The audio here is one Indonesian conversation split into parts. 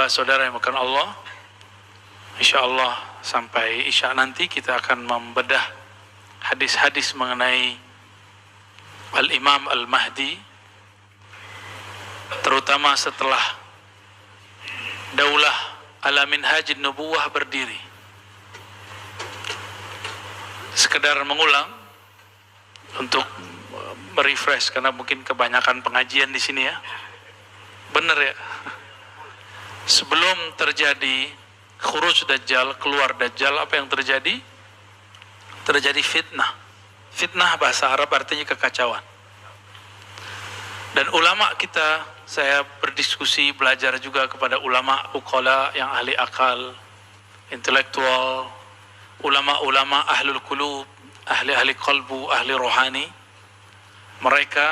Bapak saudara yang makan Allah, insyaallah sampai isya nanti kita akan membedah hadis-hadis mengenai Al-Imam Al-Mahdi, terutama setelah Daulah ala Minhajin Nubuwah berdiri. Sekedar mengulang untuk merefresh karena mungkin kebanyakan pengajian di sini ya. Benar ya? Sebelum terjadi khuruj Dajjal, keluar Dajjal, apa yang terjadi? Terjadi fitnah. Fitnah bahasa Arab artinya kekacauan. Dan ulama kita, saya berdiskusi, belajar juga kepada ulama uqala yang ahli akal, intelektual, ulama-ulama ahlul qulub, ahli-ahli qalbu, ahli rohani. Mereka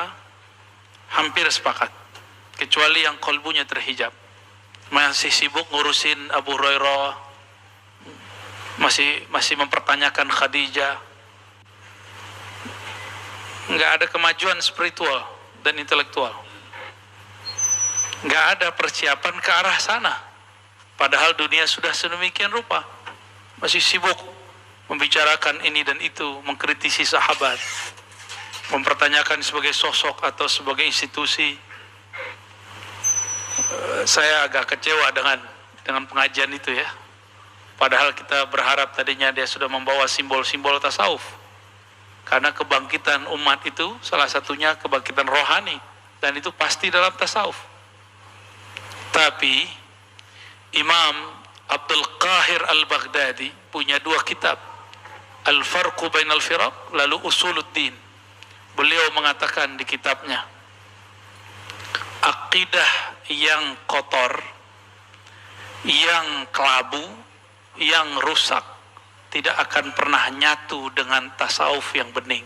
hampir sepakat, kecuali yang qalbunya terhijab, masih sibuk ngurusin Abu Hurairah, masih mempertanyakan Khadijah. Nggak ada kemajuan spiritual dan intelektual, nggak ada persiapan ke arah sana. Padahal dunia sudah sedemikian rupa, masih sibuk membicarakan ini dan itu, mengkritisi sahabat, mempertanyakan sebagai sosok atau sebagai institusi. Saya agak kecewa dengan pengajian itu ya. Padahal kita berharap tadinya dia sudah membawa simbol-simbol tasawuf. Karena kebangkitan umat itu salah satunya kebangkitan rohani, dan itu pasti dalam tasawuf. Tapi Imam Abdul Qahir Al-Baghdadi punya dua kitab, Al-Farqu Bainal Firaq, lalu Usuluddin. Beliau mengatakan di kitabnya, akidah yang kotor, yang kelabu, yang rusak tidak akan pernah nyatu dengan tasawuf yang bening.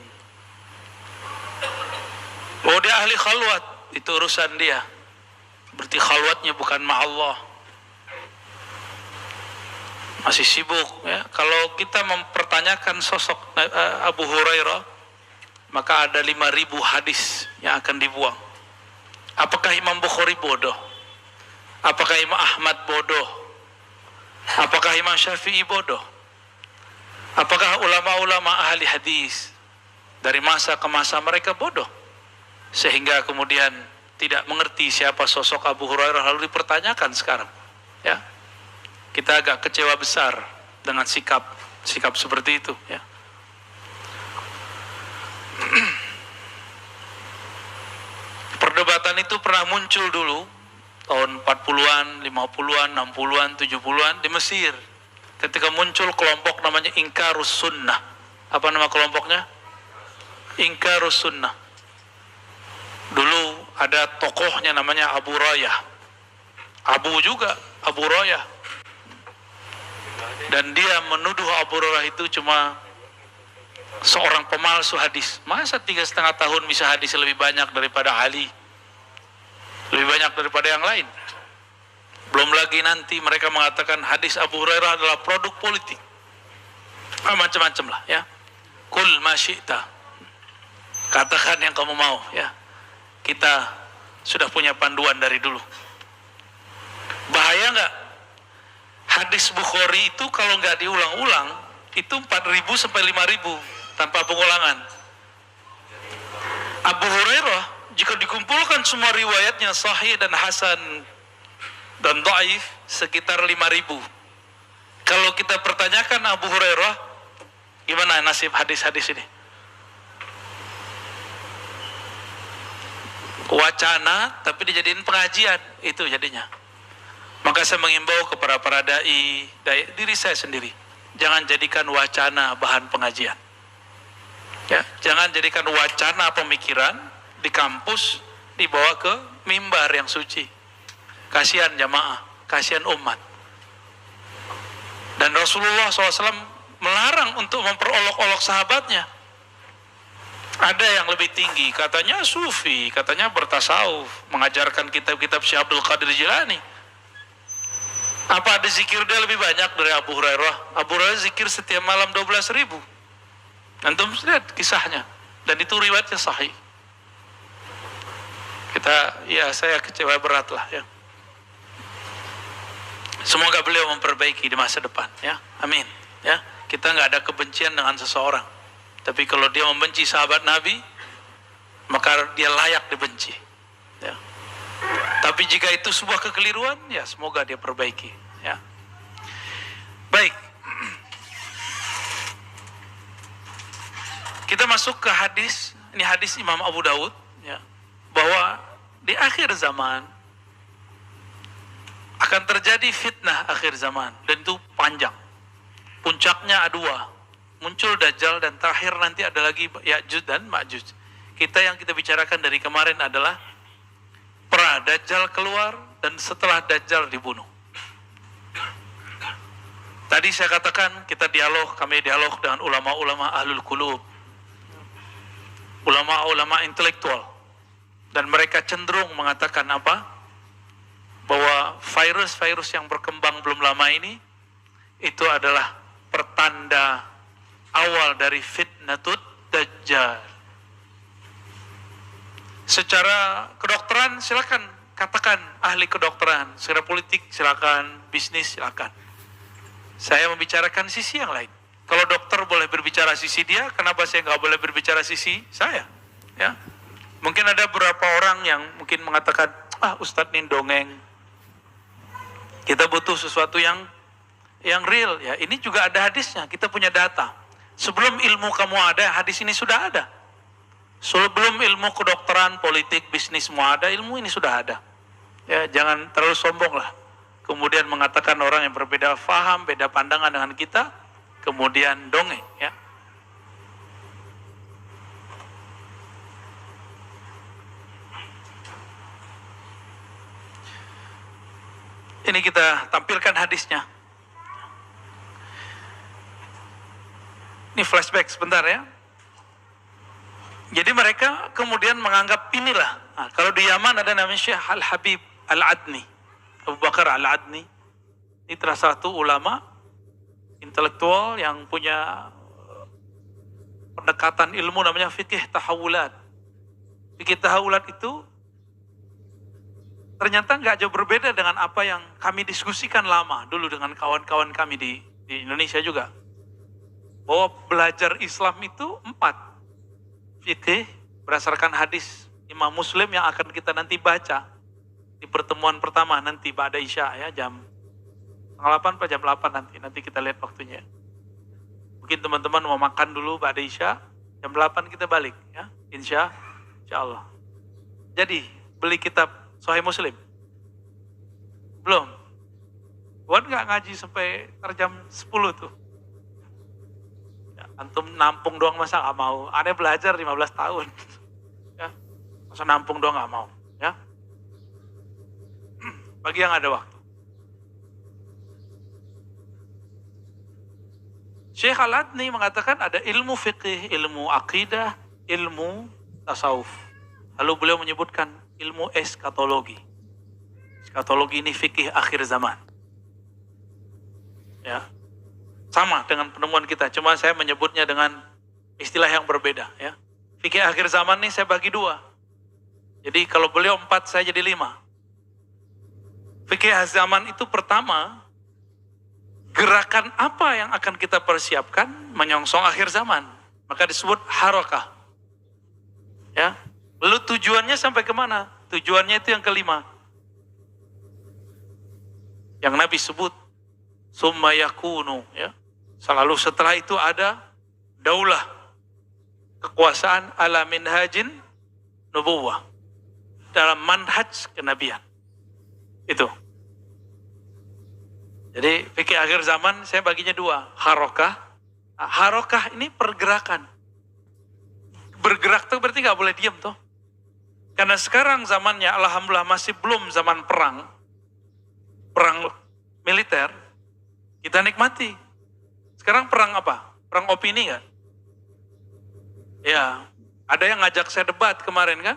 Oh, dia ahli khalwat, itu urusan dia. Berarti khalwatnya bukan ma'allah. Masih sibuk ya. Kalau kita mempertanyakan sosok Abu Hurairah, maka ada 5.000 hadis yang akan dibuang. Apakah Imam Bukhari bodoh? Apakah Imam Ahmad bodoh? Apakah Imam Syafi'i bodoh? Apakah ulama-ulama ahli hadis dari masa ke masa mereka bodoh? Sehingga kemudian tidak mengerti siapa sosok Abu Hurairah lalu dipertanyakan sekarang. Ya, kita agak kecewa besar dengan sikap seperti itu. Ya. Perdebatan itu pernah muncul dulu tahun 40-an, 50-an, 60-an, 70-an di Mesir. Ketika muncul kelompok namanya Inkarus Sunnah. Apa nama kelompoknya? Inkarus Sunnah. Dulu ada tokohnya namanya Abu Rayah. Abu juga, Abu Rayah. Dan dia menuduh Abu Rayah itu cuma seorang pemalsu hadis. Masa 3,5 tahun bisa hadis lebih banyak daripada Ali? Lebih banyak daripada yang lain. Belum lagi nanti mereka mengatakan hadis Abu Hurairah adalah produk politik. Macam-macam lah ya. Kul ma syi'ta. Katakan yang kamu mau ya. Kita sudah punya panduan dari dulu. Bahaya nggak? Hadis Bukhari itu kalau nggak diulang-ulang itu 4.000 sampai 5.000 tanpa pengulangan. Abu Hurairah jika dikumpulkan semua riwayatnya sahih dan hasan dan dhaif sekitar 5.000. Kalau kita pertanyakan Abu Hurairah, gimana nasib hadis-hadis ini? Wacana tapi dijadiin pengajian, itu jadinya. Maka saya mengimbau kepada para dai, diri saya sendiri, jangan jadikan wacana bahan pengajian. Ya, jangan jadikan wacana pemikiran di kampus dibawa ke mimbar yang suci. Kasihan jamaah, kasihan umat. Dan Rasulullah SAW melarang untuk memperolok-olok sahabatnya. Ada yang lebih tinggi, katanya sufi, katanya bertasawuf, mengajarkan kitab-kitab Syekh Abdul Qadir Jilani. Apa ada zikir dia lebih banyak dari Abu Hurairah? Abu Hurairah zikir setiap malam 12.000. Antum lihat kisahnya, dan itu riwayatnya sahih. Saya kecewa berat lah ya. Semoga beliau memperbaiki di masa depan, ya. Amin. Ya, kita nggak ada kebencian dengan seseorang. Tapi kalau dia membenci sahabat Nabi, maka dia layak dibenci. Ya. Tapi jika itu sebuah kekeliruan, ya semoga dia perbaiki. Ya. Baik. Kita masuk ke hadis. Ini hadis Imam Abu Daud, ya, bahwa di akhir zaman akan terjadi fitnah akhir zaman, dan itu panjang. Puncaknya ada dua, muncul Dajjal, dan terakhir nanti ada lagi Ya'juj dan Ma'juj. Kita yang kita bicarakan dari kemarin adalah pra Dajjal keluar dan setelah Dajjal dibunuh. Tadi saya katakan kami dialog dengan ulama-ulama ahlul qulub, ulama-ulama intelektual, dan mereka cenderung mengatakan apa? Bahwa virus-virus yang berkembang belum lama ini itu adalah pertanda awal dari fitnatut Dajjal. Secara kedokteran silakan katakan ahli kedokteran, secara politik silakan, bisnis silakan. Saya membicarakan sisi yang lain. Kalau dokter boleh berbicara sisi dia, kenapa saya nggak boleh berbicara sisi saya? Ya, mungkin ada beberapa orang yang mungkin mengatakan, Ustadz ini dongeng. Kita butuh sesuatu yang real, ya. Ini juga ada hadisnya, kita punya data. Sebelum ilmu kamu ada, hadis ini sudah ada. Sebelum ilmu kedokteran, politik, bisnis semua ada, ilmu ini sudah ada. Ya, jangan terlalu sombong lah. Kemudian mengatakan orang yang berbeda faham, beda pandangan dengan kita, kemudian dongeng, ya. Ini kita tampilkan hadisnya. Ini flashback sebentar, ya. Jadi mereka kemudian menganggap inilah. Nah, kalau di Yaman ada namanya Syekh Al-Habib Al-Adni, Abu Bakar Al-Adni. Ini salah satu ulama intelektual yang punya pendekatan ilmu namanya fikih tahawulat. Fikih tahawulat itu ternyata nggak jauh berbeda dengan apa yang kami diskusikan lama dulu dengan kawan-kawan kami di Indonesia juga. Bahwa belajar Islam itu 4. Fikih berdasarkan hadis Imam Muslim yang akan kita nanti baca di pertemuan pertama nanti ba'da Isya, ya, jam 8 atau jam 8 nanti kita lihat waktunya. Mungkin teman-teman mau makan dulu ba'da Isya, jam 8 kita balik, ya, insya Allah. Jadi beli kitab Sahih Muslim belum? Buat nggak ngaji sampai jam 10 tuh? Ya, antum nampung doang masa nggak mau? Aneh belajar 15 tahun, ya, masa nampung doang nggak mau, ya? Bagi yang ada waktu. Syekh Al-Adni mengatakan ada ilmu fiqih, ilmu akidah, ilmu tasawuf. Lalu beliau menyebutkan ilmu eskatologi. Eskatologi ini fikih akhir zaman. Ya. Sama dengan penemuan kita, cuma saya menyebutnya dengan istilah yang berbeda, ya. Fikih akhir zaman ini saya bagi 2. Jadi kalau beliau 4, saya jadi 5. Fikih akhir zaman itu pertama, gerakan apa yang akan kita persiapkan menyongsong akhir zaman. Maka disebut harakah. Ya. Lalu tujuannya sampai kemana? Tujuannya itu yang kelima. Yang Nabi sebut, summa yakunu, ya. Selalu setelah itu ada daulah, kekuasaan ala minhajin nubuwah, dalam manhaj kenabian. Itu. Jadi fikih akhir zaman saya baginya 2. Harakah. Harakah ini pergerakan. Bergerak tuh berarti nggak boleh diam tuh. Karena sekarang zamannya alhamdulillah masih belum zaman perang militer, kita nikmati. Sekarang perang apa? Perang opini kan? Ya, ada yang ngajak saya debat kemarin kan?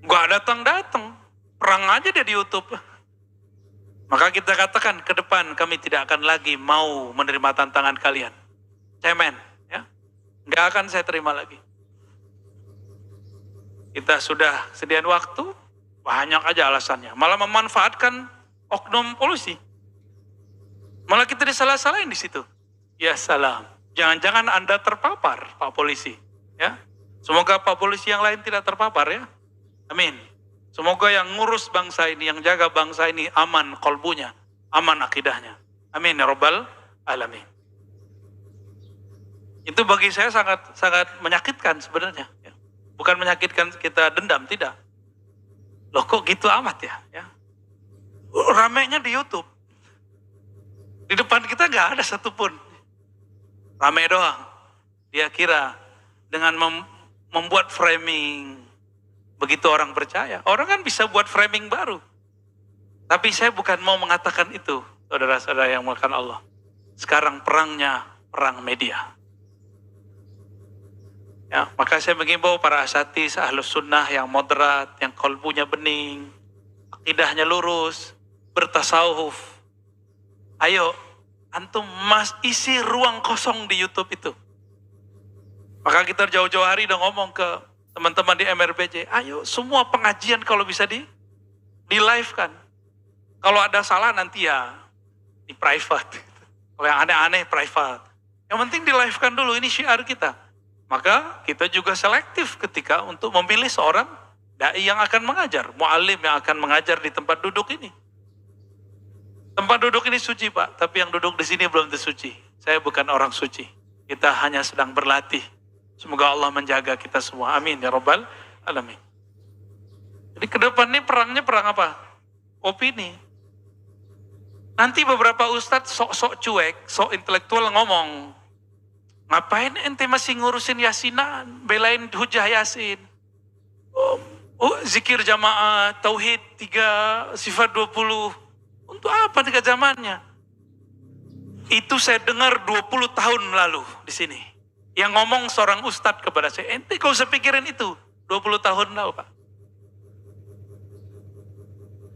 Nggak datang-datang, perang aja dia di YouTube. Maka kita katakan ke depan kami tidak akan lagi mau menerima tantangan kalian. Cemen, ya, nggak akan saya terima lagi. Kita sudah sediain waktu, banyak aja alasannya. Malah memanfaatkan oknum polisi. Malah kita disalah-salahin di situ. Ya salam. Jangan-jangan Anda terpapar, Pak Polisi. Ya. Semoga Pak Polisi yang lain tidak terpapar ya. Amin. Semoga yang ngurus bangsa ini, yang jaga bangsa ini aman kolbunya, aman akidahnya. Amin ya Rabbal Alamin. Itu bagi saya sangat menyakitkan sebenarnya. Ya. Bukan menyakitkan kita dendam, tidak. Loh kok gitu amat ya? Ramainya di YouTube. Di depan kita nggak ada satupun. Ramai doang. Dia kira dengan membuat framing, begitu orang percaya. Orang kan bisa buat framing baru. Tapi saya bukan mau mengatakan itu, saudara-saudara yang melakukan Allah. Sekarang perangnya, perang media. Ya, maka saya mengimbau para asatidz ahlus sunnah yang moderat, yang kolbunya bening, akidahnya lurus, bertasawuf. Ayo, antum isi ruang kosong di YouTube itu. Maka kita jauh-jauh hari udah ngomong ke teman-teman di MRBJ, ayo semua pengajian kalau bisa di live kan. Kalau ada salah nanti ya di private. Kalau yang aneh-aneh private. Yang penting di live kan dulu, ini syiar kita. Maka kita juga selektif ketika untuk memilih seorang dai yang akan mengajar, mu'alim yang akan mengajar di tempat duduk ini. Tempat duduk ini suci Pak, tapi yang duduk di sini belum tentu suci. Saya bukan orang suci. Kita hanya sedang berlatih. Semoga Allah menjaga kita semua. Amin ya Rabbal Alamin. Jadi ke depan ini perangnya perang apa? Opini. Nanti beberapa ustadz sok-sok cuek, sok intelektual ngomong, ngapain ente masih ngurusin yasinan, belain hujah yasin. Zikir jamaah, tauhid 3, sifat 20. Untuk apa 3 zamannya? Itu saya dengar 20 tahun lalu di sini. Yang ngomong seorang ustadz kepada saya, ente gak usah pikirin itu. 20 tahun lalu Pak.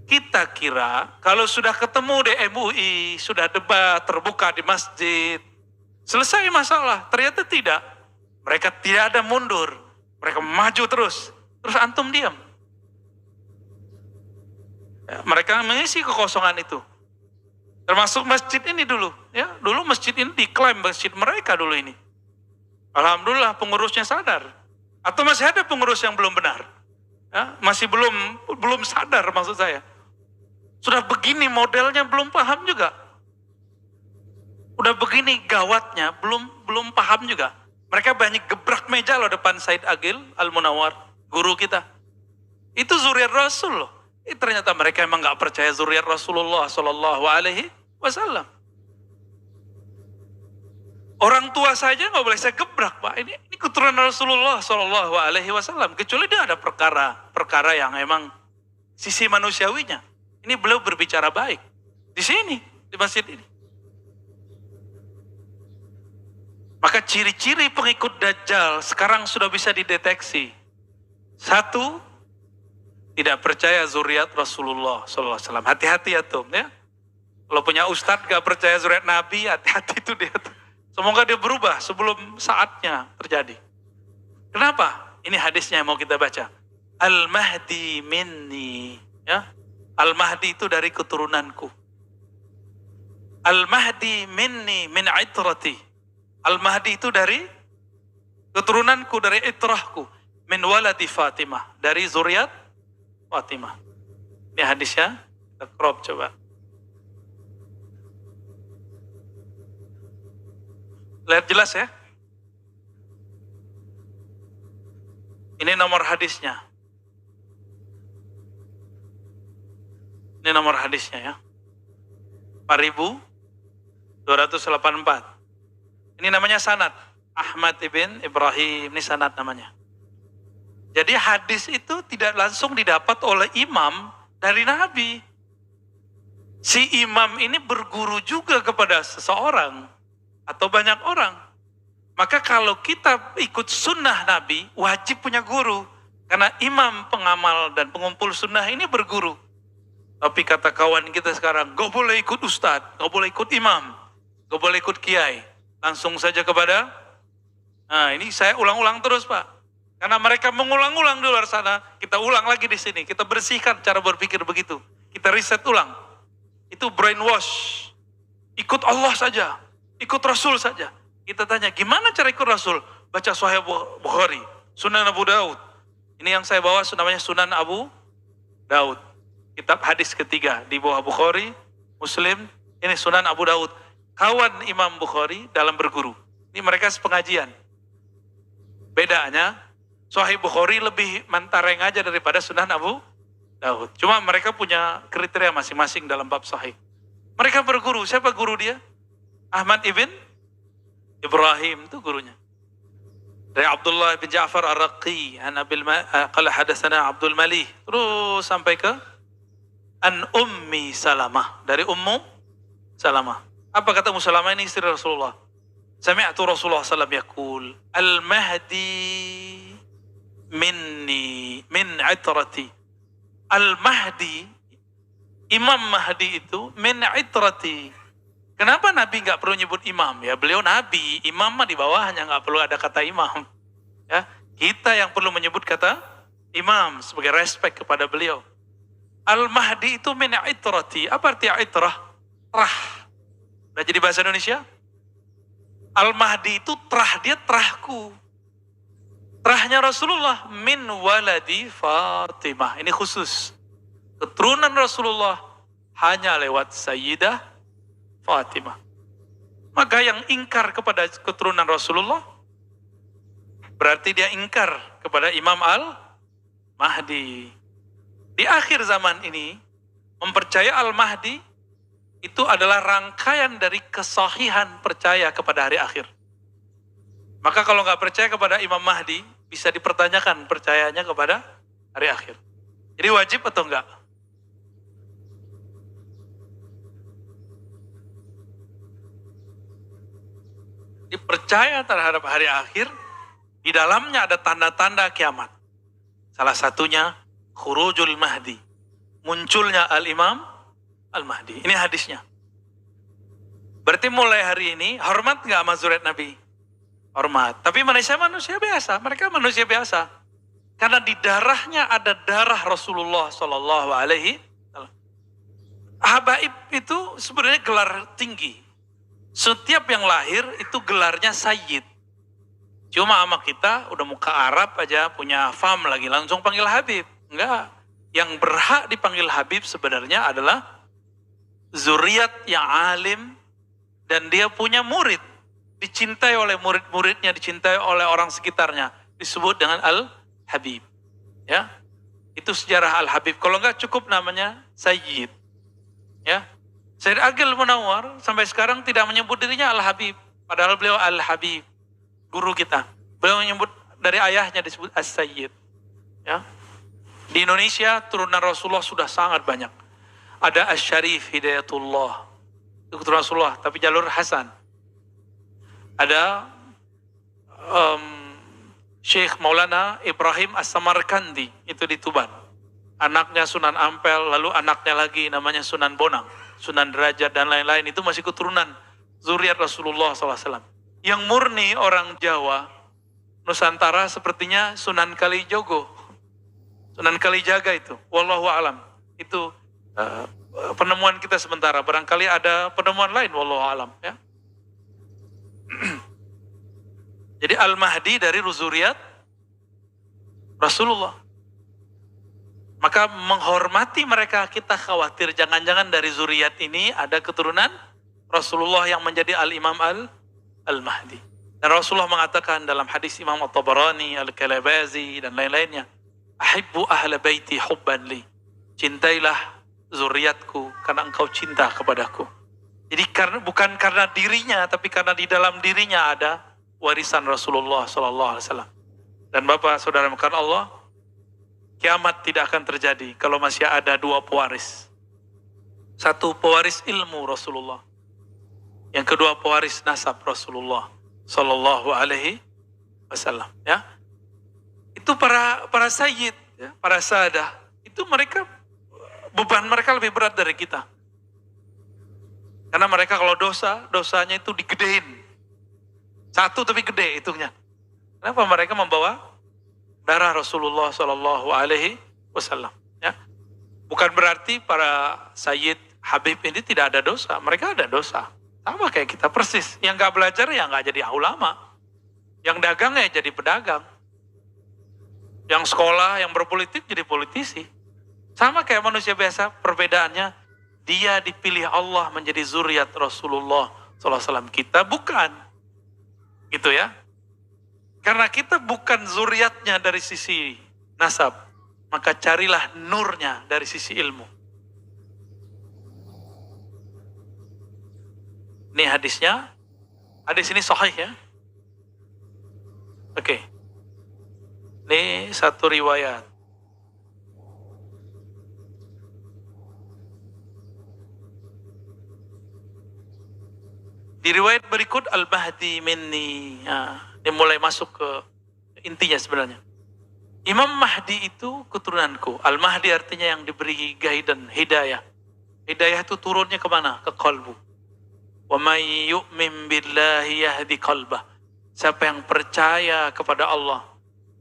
Kita kira kalau sudah ketemu di MUI, sudah debat terbuka di masjid, selesai masalah. Ternyata tidak. Mereka tidak ada mundur. Mereka maju terus. Terus antum diam. Ya, mereka mengisi kekosongan itu. Termasuk masjid ini dulu. Ya, dulu masjid ini diklaim masjid mereka dulu ini. Alhamdulillah pengurusnya sadar. Atau masih ada pengurus yang belum benar. Ya, masih belum sadar maksud saya. Sudah begini modelnya belum paham juga. Udah begini gawatnya, belum paham juga. Mereka banyak gebrak meja loh depan Said Agil Al-Munawar, guru kita. Itu zuriat Rasul loh. Ternyata mereka emang gak percaya zuriat Rasulullah Sallallahu Alaihi Wasallam. Orang tua saja gak boleh saya gebrak Pak. Ini keturunan Rasulullah Sallallahu Alaihi Wasallam. Kecuali dia ada perkara yang emang sisi manusiawinya. Ini beliau berbicara baik. Di sini, di masjid ini. Maka ciri-ciri pengikut Dajjal sekarang sudah bisa dideteksi. 1, tidak percaya zuriat Rasulullah SAW. Hati-hati ya Tom ya. Kalau punya ustadz gak percaya zuriat Nabi, hati-hati itu dia. Semoga dia berubah sebelum saatnya terjadi. Kenapa? Ini hadisnya yang mau kita baca. Al-Mahdi minni. Ya. Al-Mahdi itu dari keturunanku. Al-Mahdi minni min itrati. Al-Mahdi itu dari keturunanku, dari itrahku. Min waladi Fatimah. Dari zuriat Fatimah. Ini hadisnya. Kita crop coba. Lihat jelas ya. Ini nomor hadisnya. Ini nomor hadisnya ya. 4284. Ini namanya sanad. Ahmad ibn Ibrahim, ini sanad namanya. Jadi hadis itu tidak langsung didapat oleh imam dari Nabi. Si imam ini berguru juga kepada seseorang atau banyak orang. Maka kalau kita ikut sunnah Nabi, wajib punya guru. Karena imam pengamal dan pengumpul sunnah ini berguru. Tapi kata kawan kita sekarang, gak boleh ikut ustadz, gak boleh ikut imam, gak boleh ikut kiai. Langsung saja kepada, nah ini saya ulang-ulang terus Pak. Karena mereka mengulang-ulang di luar sana, kita ulang lagi di sini. Kita bersihkan cara berpikir begitu. Kita riset ulang. Itu brainwash. ikut Allah saja, ikut Rasul saja. Kita tanya, gimana cara ikut Rasul? Baca Sahih Bukhari, Sunan Abu Daud. Ini yang saya bawa namanya Sunan Abu Daud. Kitab hadis ketiga di bawah Bukhari, Muslim, ini Sunan Abu Daud. Kawan Imam Bukhari dalam berguru. Ini mereka sepengajian. Bedanya, Sahih Bukhari lebih mentareng aja daripada Sunan Abu Daud. Cuma mereka punya kriteria masing-masing dalam bab Sahih. Mereka berguru. Siapa guru dia? Ahmad ibn Ibrahim, itu gurunya. Dari Abdullah bin Ja'far Ar-Raqi, qala hadatsana Abdul Malih, terus sampai ke an Ummi Salamah, dari Ummu Salamah. Apa kata Ummu Salamah, ini istri Rasulullah? Sami'tu Rasulullah sallallahu alaihi wasallam yaqul, al-mahdi minni min itrati. Al-mahdi, Imam Mahdi itu min itrati. Kenapa Nabi nggak perlu nyebut imam? Ya beliau Nabi, imam mah di bawahnya, nggak perlu ada kata imam. Ya, kita yang perlu menyebut kata imam sebagai respect kepada beliau. Al-Mahdi itu min itrati. Apa arti itrah? Trah. Udah jadi bahasa Indonesia? Al-Mahdi itu trah, dia trahku. Trahnya Rasulullah min waladi Fatimah. Ini khusus. Keturunan Rasulullah hanya lewat Sayyidah Fatimah. Maka yang ingkar kepada keturunan Rasulullah berarti dia ingkar kepada Imam Al-Mahdi. Di akhir zaman ini mempercaya Al-Mahdi itu adalah rangkaian dari kesahihan percaya kepada hari akhir. Maka kalau nggak percaya kepada Imam Mahdi, bisa dipertanyakan percayanya kepada hari akhir. Jadi wajib atau enggak? Dipercaya terhadap hari akhir, di dalamnya ada tanda-tanda kiamat. Salah satunya khurujul Mahdi, munculnya Al-Imam Al-Mahdi. Ini hadisnya. Berarti mulai hari ini hormat nggak sama zuriat Nabi? Hormat. Tapi manusia biasa, mereka manusia biasa. Karena di darahnya ada darah Rasulullah Sallallahu Alaihi Wasallam. Habaib itu sebenarnya gelar tinggi. Setiap yang lahir itu gelarnya Sayyid. Cuma sama kita udah muka Arab aja, punya fam lagi langsung panggil Habib. Enggak. Yang berhak dipanggil Habib sebenarnya adalah zuriat yang alim dan dia punya murid. Dicintai oleh murid-muridnya, dicintai oleh orang sekitarnya. Disebut dengan Al-Habib. Ya. Itu sejarah Al-Habib. Kalau enggak cukup namanya Sayyid. Ya. Sayyid Aqil Munawwar sampai sekarang tidak menyebut dirinya Al-Habib. Padahal beliau Al-Habib, guru kita. Beliau menyebut dari ayahnya disebut As-Sayyid. Ya. Di Indonesia turunan Rasulullah sudah sangat banyak. Ada Asy-Syarif Hidayatullah, itu keturunan Rasulullah, tapi jalur Hasan. Ada Syekh Maulana Ibrahim As-Samarkandi, itu di Tuban. Anaknya Sunan Ampel, lalu anaknya lagi namanya Sunan Bonang, Sunan Derajat dan lain-lain, itu masih keturunan zuriat Rasulullah SAW. Yang murni orang Jawa, Nusantara sepertinya Sunan Kalijogo, Sunan Kalijaga itu. Wallahu alam. Itu penemuan kita sementara. Barangkali ada penemuan lain. Wallahu alam. Ya. Jadi Al-Mahdi dari zuriat Rasulullah. Maka menghormati mereka, kita khawatir jangan-jangan dari zuriat ini ada keturunan Rasulullah yang menjadi Al-Imam Al-Mahdi. Dan Rasulullah mengatakan dalam hadis Imam At-Tabarani, Al-Kalabazi dan lain-lainnya, ahibbu ahla baiti hubban li. Cintailah zuriatku karena engkau cinta kepadaku. Jadi bukan karena dirinya, tapi karena di dalam dirinya ada warisan Rasulullah SAW. Dan Bapak Saudara makan Allah, kiamat tidak akan terjadi kalau masih ada dua pewaris. Satu pewaris ilmu Rasulullah, yang kedua pewaris nasab Rasulullah Sallallahu Alaihi Wasallam. Ya, itu para sayyid, ya, para sadah, itu mereka beban mereka lebih berat dari kita. Karena mereka kalau dosanya itu digedein. Satu tapi gede hitungnya. Kenapa? Mereka membawa darah Rasulullah Sallallahu Alaihi Wasallam. Ya, bukan berarti para sayyid Habib ini tidak ada dosa. Mereka ada dosa. Sama kayak kita persis. Yang nggak belajar ya nggak jadi ulama. Yang dagang ya jadi pedagang. Yang sekolah, yang berpolitik jadi politisi. Sama kayak manusia biasa, perbedaannya dia dipilih Allah menjadi zuriat Rasulullah SAW. Kita bukan. Gitu ya. Karena kita bukan zuriatnya dari sisi nasab. Maka carilah nurnya dari sisi ilmu. Ini hadisnya. Hadis ini sahih ya. Oke. Ini satu riwayat. Di riwayat berikut Al-Mahdi minni. Nah, ini mulai masuk ke intinya sebenarnya. Imam Mahdi itu keturunanku. Al-Mahdi artinya yang diberi guidance, hidayah. Hidayah itu turunnya kemana? Ke kalbu. Wa may yu'min billahi yahdi qalbah. Siapa yang percaya kepada Allah,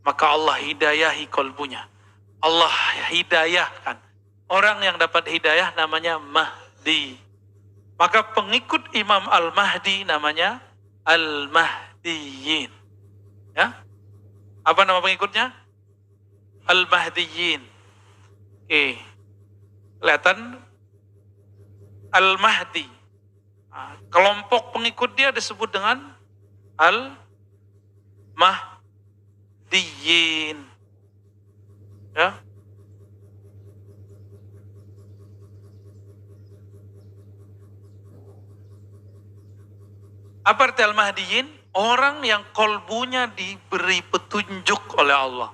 maka Allah hidayahi kalbunya. Allah hidayahkan. Orang yang dapat hidayah namanya Mahdi. Maka pengikut Imam Al-Mahdi namanya Al-Mahdiyin. Ya? Apa nama pengikutnya? Al-Mahdiyin. Oke. Kelihatan Al-Mahdi. Nah, kelompok pengikut dia disebut dengan Al-Mahdiyin. Ya. Apa arti Al-Mahdiyin? Orang yang kolbunya diberi petunjuk oleh Allah.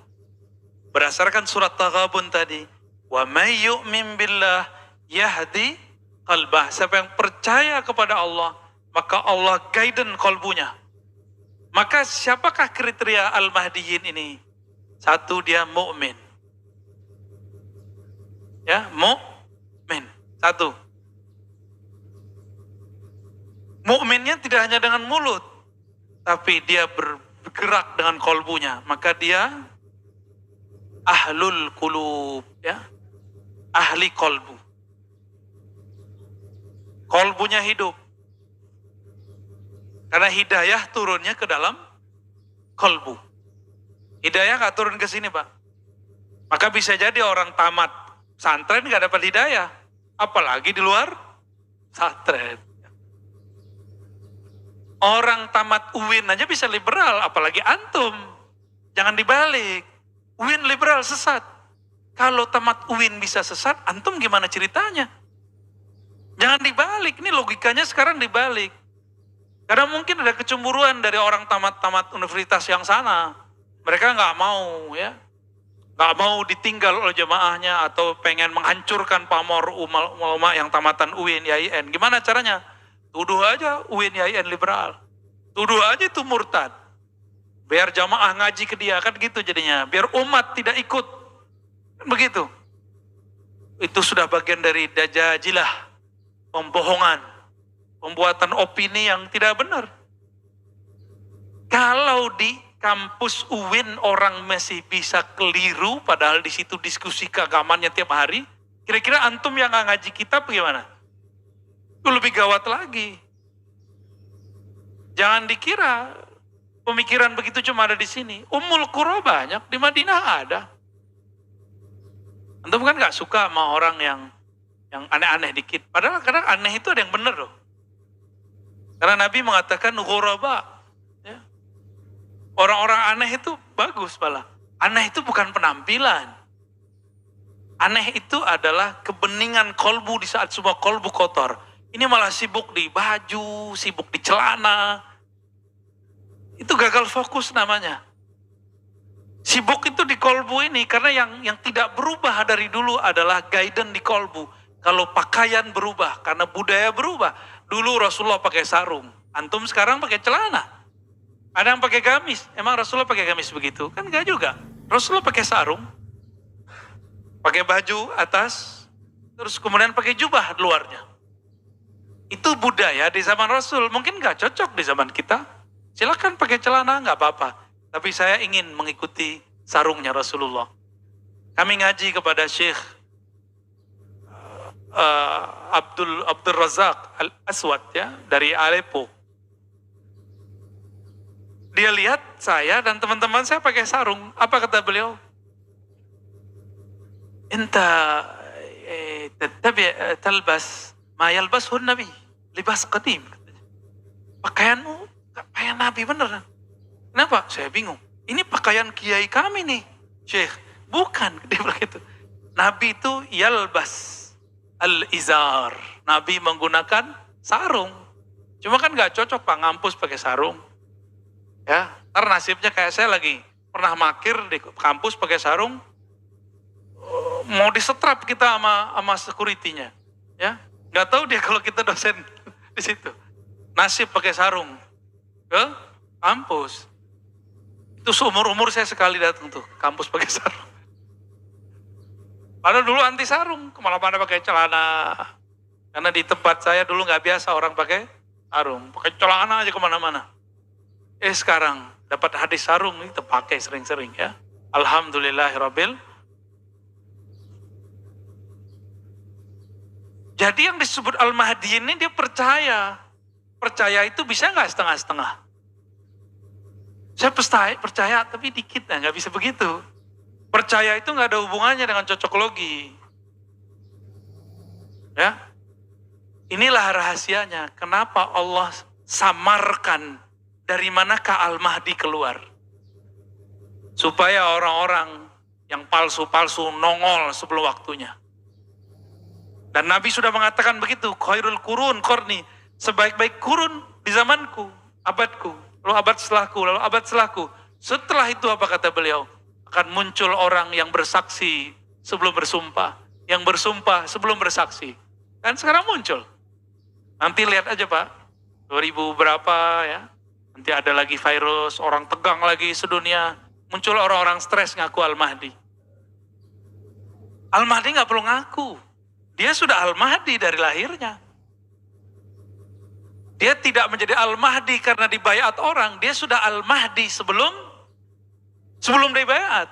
Berdasarkan surat Taghabun tadi. Wa may yu'min billah yahdi qalbah. Siapa yang percaya kepada Allah, maka Allah guidance kolbunya. Maka siapakah kriteria Al-Mahdiyin ini? Satu, dia mukmin. Ya, mukmin. Satu. Mukminnya tidak hanya dengan mulut, tapi dia bergerak dengan kolbunya. Maka dia ahlul qulub, ya, ahli kolbu. Kolbunya hidup. Karena hidayah turunnya ke dalam kolbu. Hidayah nggak turun ke sini, Pak. Maka bisa jadi orang tamat pesantren nggak dapat hidayah, apalagi di luar pesantren. Orang tamat UIN aja bisa liberal, apalagi antum. Jangan dibalik. UIN liberal sesat. Kalau tamat UIN bisa sesat, antum gimana ceritanya? Jangan dibalik. Ini logikanya sekarang dibalik. Karena mungkin ada kecemburuan dari orang tamat-tamat universitas yang sana. Mereka nggak mau, ya, nggak mau ditinggal oleh jamaahnya atau pengen menghancurkan pamor ulama yang tamatan UIN, IAIN. Gimana caranya? Tuduh aja UIN, IAIN liberal. Tuduh aja itu murtad. Biar jamaah ngaji ke dia, kan gitu jadinya. Biar umat tidak ikut. Kan begitu. Itu sudah bagian dari dajajilah. Pembohongan. Pembuatan opini yang tidak benar. Kalau di kampus UIN orang masih bisa keliru, padahal di situ diskusi keagamannya tiap hari, kira-kira antum yang nggak ngaji kitab gimana? Itu lebih gawat lagi. Jangan dikira pemikiran begitu cuma ada di sini. Ummul Qura banyak, di Madinah ada. Antum kan nggak suka sama orang yang aneh-aneh dikit. Padahal kadang aneh itu ada yang benar loh. Karena Nabi mengatakan ghuraba. Ya. Orang-orang aneh itu bagus malah. Aneh itu bukan penampilan. Aneh itu adalah kebeningan kolbu di saat semua kolbu kotor. Ini malah sibuk di baju, sibuk di celana. Itu gagal fokus namanya. Sibuk itu di kolbu ini karena yang tidak berubah dari dulu adalah guidance di kolbu. Kalau pakaian berubah karena budaya berubah. Dulu Rasulullah pakai sarung, antum sekarang pakai celana. Ada yang pakai gamis. Emang Rasulullah pakai gamis begitu? Kan enggak juga. Rasulullah pakai sarung, pakai baju atas, terus kemudian pakai jubah luarnya. Itu budaya di zaman Rasul, mungkin nggak cocok di zaman kita. Silakan pakai celana, nggak apa-apa. Tapi saya ingin mengikuti sarungnya Rasulullah. Kami ngaji kepada Syekh Abdul Razak Al-Aswad ya dari Aleppo. Dia lihat saya dan teman-teman saya pakai sarung. Apa kata beliau? Enta talbas ma yalbashu Nabi, libas qadim. Pakaianmu pakaian Nabi beneran. Kenapa? Saya bingung. Ini pakaian kiai kami nih, Syekh. Bukan, dia bilang gitu. Nabi itu yalbas al-izar. Nabi menggunakan sarung. Cuma kan gak cocok Pak ngampus pakai sarung. Ya, karena nasibnya kayak saya lagi pernah makir di kampus pakai sarung, mau disetrap kita sama security-nya. Ya, nggak tahu dia kalau kita dosen di situ. Nasib pakai sarung ke kampus. Itu seumur-umur saya sekali datang tuh kampus pakai sarung. Padahal dulu anti sarung, kemana-mana pakai celana. Karena di tempat saya dulu nggak biasa orang pakai sarung, pakai celana aja kemana-mana. Sekarang dapat hadis sarung itu pakai sering-sering ya. Alhamdulillahirabbil. Jadi yang disebut Al-Mahdi ini dia percaya. Percaya itu bisa nggak setengah-setengah? Saya percaya tapi dikit, nggak bisa begitu. Percaya itu nggak ada hubungannya dengan cocok logi. Ya, inilah rahasianya. Kenapa Allah samarkan dari manakah Al-Mahdi keluar? Supaya orang-orang yang palsu-palsu nongol sebelum waktunya. Dan Nabi sudah mengatakan begitu, khairul qurun qarni, sebaik-baik kurun di zamanku, abadku, lalu abad setelahku, lalu abad setelahku. Setelah itu apa kata beliau? Akan muncul orang yang bersaksi sebelum bersumpah, yang bersumpah sebelum bersaksi. Dan sekarang muncul. Nanti lihat aja Pak, 2000 berapa ya, nanti ada lagi virus, orang tegang lagi sedunia, muncul orang-orang stres ngaku Al-Mahdi. Al-Mahdi nggak perlu ngaku, dia sudah Al-Mahdi dari lahirnya. Dia tidak menjadi Al-Mahdi karena dibayat orang, dia sudah Al-Mahdi sebelum dibayat.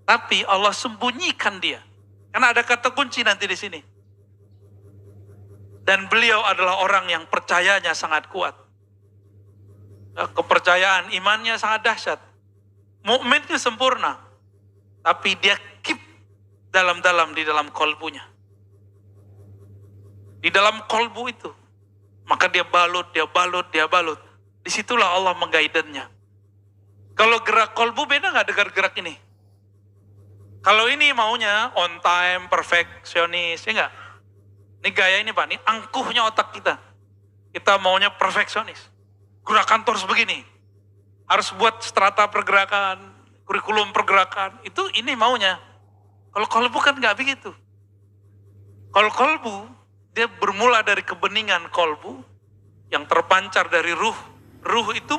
Tapi Allah sembunyikan dia. Karena ada kata kunci nanti di sini. Dan beliau adalah orang yang percayanya sangat kuat. Kepercayaan imannya sangat dahsyat. Mukminnya sempurna. Tapi dia keep dalam-dalam di dalam kolbunya. Di dalam kolbu itu. Maka dia balut. Disitulah Allah menggaidennya. Kalau gerak kolbu beda nggak dengan gerak ini? Kalau ini maunya on time, perfeksionis, ya nggak? Ini gaya ini Pak, ini angkuhnya otak kita. Kita maunya perfeksionis. Gerakan terus begini. Harus buat strata pergerakan, kurikulum pergerakan. Itu ini maunya. Kalau kolbu kan nggak begitu. Kalau kolbu, dia bermula dari kebeningan kolbu yang terpancar dari ruh. Ruh itu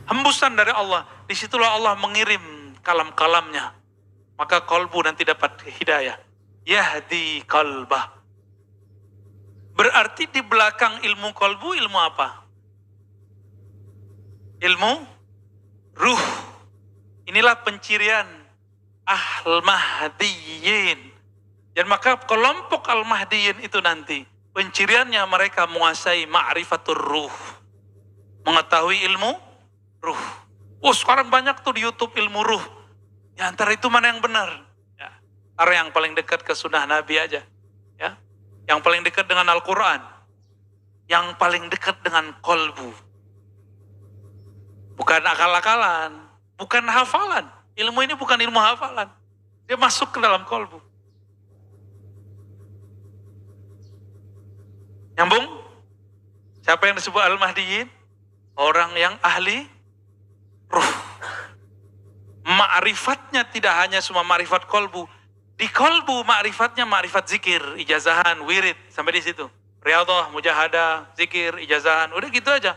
hembusan dari Allah. Disitulah Allah mengirim kalam-kalamnya. Maka kolbu nanti dapat hidayah. Yahdi qalbah. Berarti di belakang ilmu kolbu, ilmu apa? Ilmu ruh. Inilah pencirian Al-Mahdiyin. Dan maka kelompok Al-Mahdiyin itu nanti, penciriannya mereka menguasai ma'rifatur ruh. Mengetahui ilmu ruh. Sekarang banyak tuh di YouTube ilmu ruh. Ya antara itu mana yang benar? Ya, antara yang paling dekat ke sunnah Nabi aja. Ya, yang paling dekat dengan Al-Quran. Yang paling dekat dengan kolbu. Bukan akal-akalan. Bukan hafalan. Ilmu ini bukan ilmu hafalan. Dia masuk ke dalam kolbu. Nyambung? Siapa yang disebut Al-Mahdiyin? Orang yang ahli ruh. Ma'rifatnya tidak hanya cuma ma'rifat kolbu. Di kolbu ma'rifatnya ma'rifat zikir, ijazahan, wirid. Sampai di situ. Riyadhah, mujahadah, zikir, ijazahan. Udah gitu aja.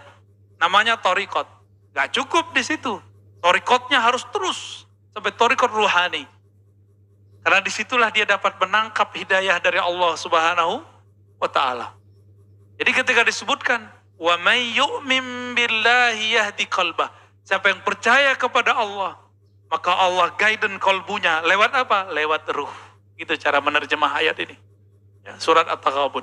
Namanya torikot. Gak cukup di situ. Torikotnya harus terus. Sampai torikot ruhani. Karena disitulah dia dapat menangkap hidayah dari Allah Subhanahu wa ta'ala. Jadi ketika disebutkan, wa may yu'min billahi yahdi qalbah. Siapa yang percaya kepada Allah, maka Allah guiden kolbunya. Lewat apa? Lewat ruh. Itu cara menerjemah ayat ini. Ya, surat At-Taghabun.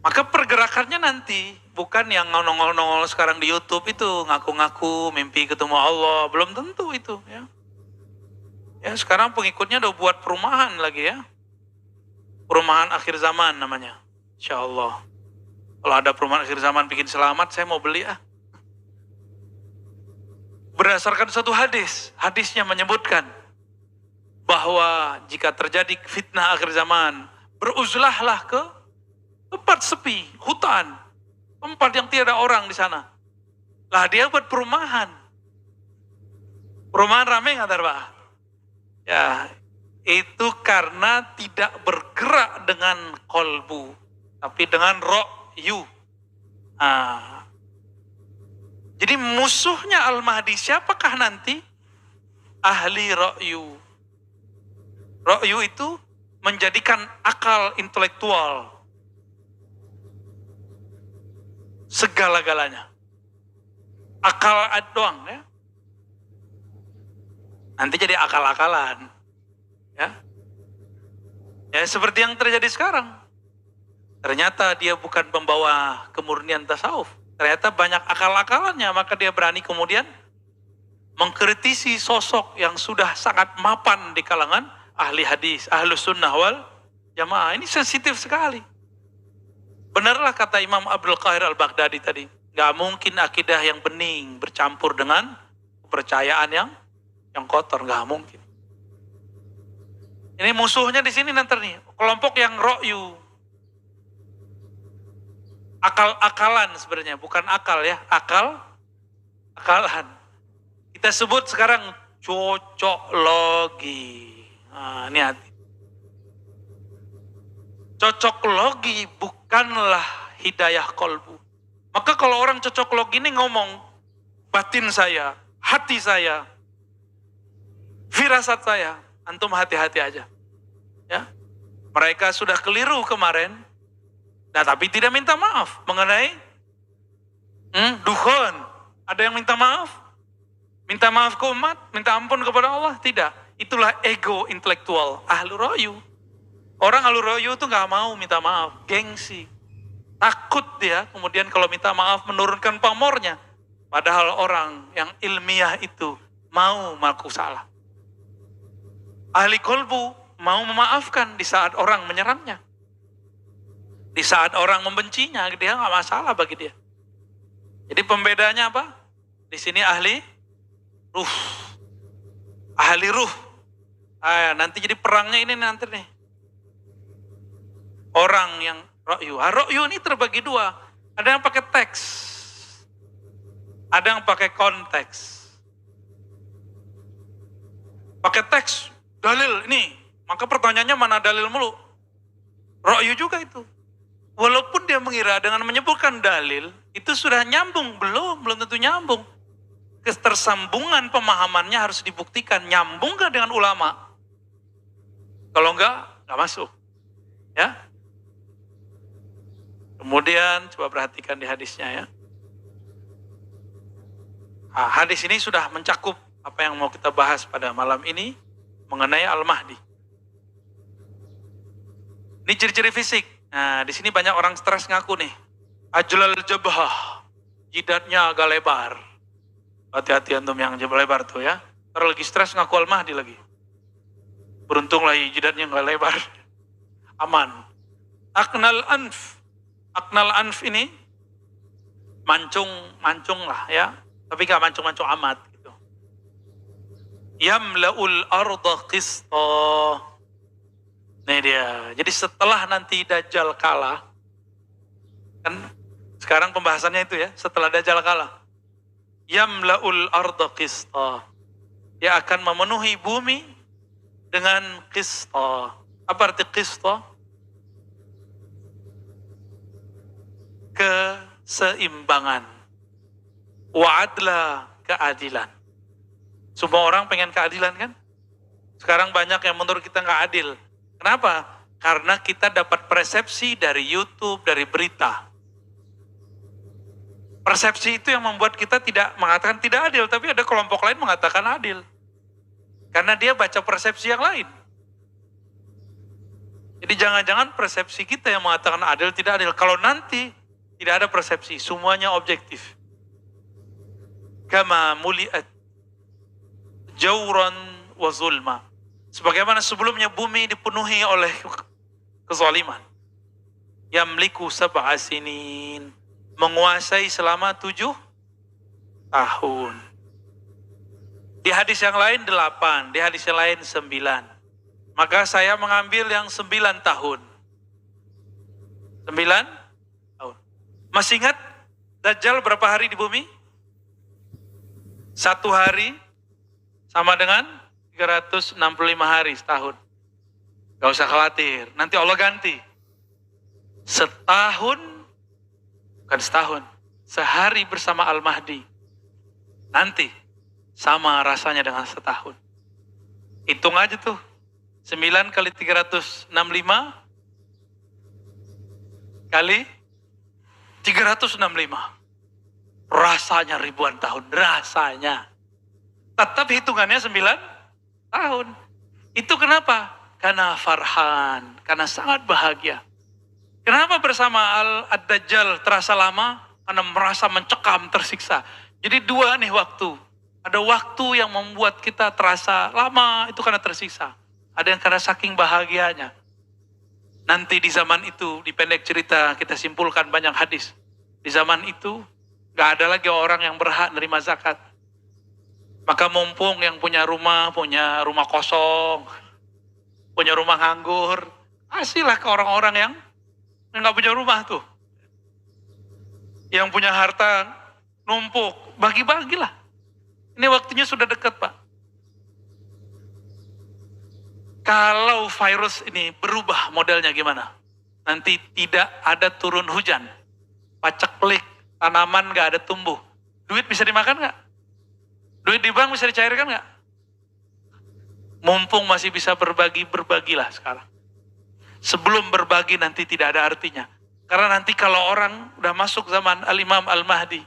Maka pergerakannya nanti bukan yang nongol-nongol sekarang di YouTube itu ngaku-ngaku mimpi ketemu Allah, belum tentu itu ya. Ya sekarang pengikutnya udah buat perumahan lagi ya. Perumahan akhir zaman namanya. Insya Allah. Kalau ada perumahan akhir zaman bikin selamat, saya mau beli ah. Berdasarkan satu hadis, hadisnya menyebutkan bahwa jika terjadi fitnah akhir zaman, beruzlahlah ke tempat sepi, hutan, tempat yang tiada orang di sana. Lah dia buat perumahan. Perumahan rame nggak Pak? Ya, itu karena tidak bergerak dengan kolbu, tapi dengan ro'yu. Nah, jadi musuhnya Al-Mahdi siapakah nanti? Ahli ro'yu. Ro'yu itu menjadikan akal intelektual segala-galanya. Akal doang ya. Nanti jadi akal-akalan. Ya. Ya seperti yang terjadi sekarang. Ternyata dia bukan membawa kemurnian tasawuf. Ternyata banyak akal-akalannya, maka dia berani kemudian mengkritisi sosok yang sudah sangat mapan di kalangan ahli hadis, ahlus sunnah wal jamaah. Ini sensitif sekali. Benarlah kata Imam Abdul Qahir Al-Baghdadi tadi, gak mungkin akidah yang bening bercampur dengan kepercayaan yang kotor, gak mungkin. Ini musuhnya di sini nanti nih, kelompok yang ro'yu. Akal-akalan sebenarnya, bukan akal ya, akalan. Kita sebut sekarang cocoklogi. Nah, ini hati. Cocoklogi bukanlah hidayah kolbu. Maka kalau orang cocoklogi ini ngomong, batin saya, hati saya, firasat saya, antum hati-hati aja. Ya, mereka sudah keliru kemarin. Nah, tapi tidak minta maaf mengenai dukhon. Ada yang minta maaf? Minta maaf ke umat? Minta ampun kepada Allah? Tidak. Itulah ego intelektual ahlu ro'yu. Orang ahlu ro'yu itu gak mau minta maaf. Gengsi. Takut dia kemudian kalau minta maaf menurunkan pamornya. Padahal orang yang ilmiah itu mau mengaku salah. Ahli kolbu mau memaafkan di saat orang menyerangnya. Di saat orang membencinya, dia nggak masalah bagi dia. Jadi pembedanya apa? Di sini ahli ruh. Ahli ruh. Nanti jadi perangnya ini nanti nih. Orang yang ro'yu. Ro'yu ini terbagi dua. Ada yang pakai teks. Ada yang pakai konteks. Pakai teks, dalil ini. Maka pertanyaannya mana dalil mulu? Ro'yu juga itu. Walaupun dia mengira dengan menyebutkan dalil, itu sudah nyambung. Belum tentu nyambung. Ketersambungan pemahamannya harus dibuktikan. Nyambung gak dengan ulama? Kalau enggak masuk. Ya. Kemudian coba perhatikan di hadisnya ya. Nah, hadis ini sudah mencakup apa yang mau kita bahas pada malam ini mengenai Al-Mahdi. Ini ciri-ciri fisik. Nah, di sini banyak orang stres ngaku nih. Ajlal jabhah, jidatnya agak lebar. Hati-hati antum yang lebar tuh ya. Ntar lagi stres ngaku Al-Mahdi lagi. Beruntung lah jidatnya nggak lebar. Aman. Aknal anf ini mancung lah ya. Tapi nggak mancung amat gitu. Yamla'ul arda qista. Nih dia. Jadi setelah nanti Dajjal kalah, kan sekarang pembahasannya itu ya, setelah Dajjal kalah, yamla'ul arda qista. Dia akan memenuhi bumi dengan qista. Apa arti qista? Keseimbangan. Wa'adla, keadilan. Semua orang pengen keadilan kan? Sekarang banyak yang menurut kita nggak adil. Kenapa? Karena kita dapat persepsi dari YouTube, dari berita. Persepsi itu yang membuat kita tidak mengatakan tidak adil, tapi ada kelompok lain mengatakan adil. Karena dia baca persepsi yang lain. Jadi jangan-jangan persepsi kita yang mengatakan adil tidak adil. Kalau nanti tidak ada persepsi, semuanya objektif. Kama muliat jauran wa zulma. Sebagaimana sebelumnya bumi dipenuhi oleh kezaliman. Yamliku sab'a sinin. Menguasai selama 7 tahun. Di hadis yang lain 8, di hadis yang lain 9. Maka saya mengambil yang 9 tahun. 9 tahun. Masih ingat Dajjal berapa hari di bumi? 1 hari sama dengan 365 hari setahun. Gak usah khawatir, nanti Allah ganti. Bukan setahun, sehari bersama Al-Mahdi. Nanti sama rasanya dengan setahun. Hitung aja tuh, 9 kali 365 kali 365. Rasanya ribuan tahun, rasanya. Tetap hitungannya 9 tahun. Itu kenapa? Karena farhan, karena sangat bahagia. Kenapa bersama Ad-Dajjal terasa lama? Karena merasa mencekam, tersiksa. Jadi 2 nih waktu. Ada waktu yang membuat kita terasa lama, itu karena tersiksa. Ada yang karena saking bahagianya. Nanti di zaman itu, di pendek cerita, kita simpulkan banyak hadis. Di zaman itu, gak ada lagi orang yang berhak menerima zakat. Maka mumpung yang punya rumah kosong, punya rumah nganggur, kasihlah ke orang-orang yang nggak punya rumah tuh. Yang punya harta numpuk, bagi-bagilah. Ini waktunya sudah dekat, Pak. Kalau virus ini berubah modelnya gimana? Nanti tidak ada turun hujan, paceklik, tanaman nggak ada tumbuh. Duit bisa dimakan nggak? Duit di bank bisa dicairkan nggak? Mumpung masih bisa berbagi, berbagilah sekarang. Sebelum berbagi nanti tidak ada artinya. Karena nanti kalau orang udah masuk zaman Al-Imam Al-Mahdi,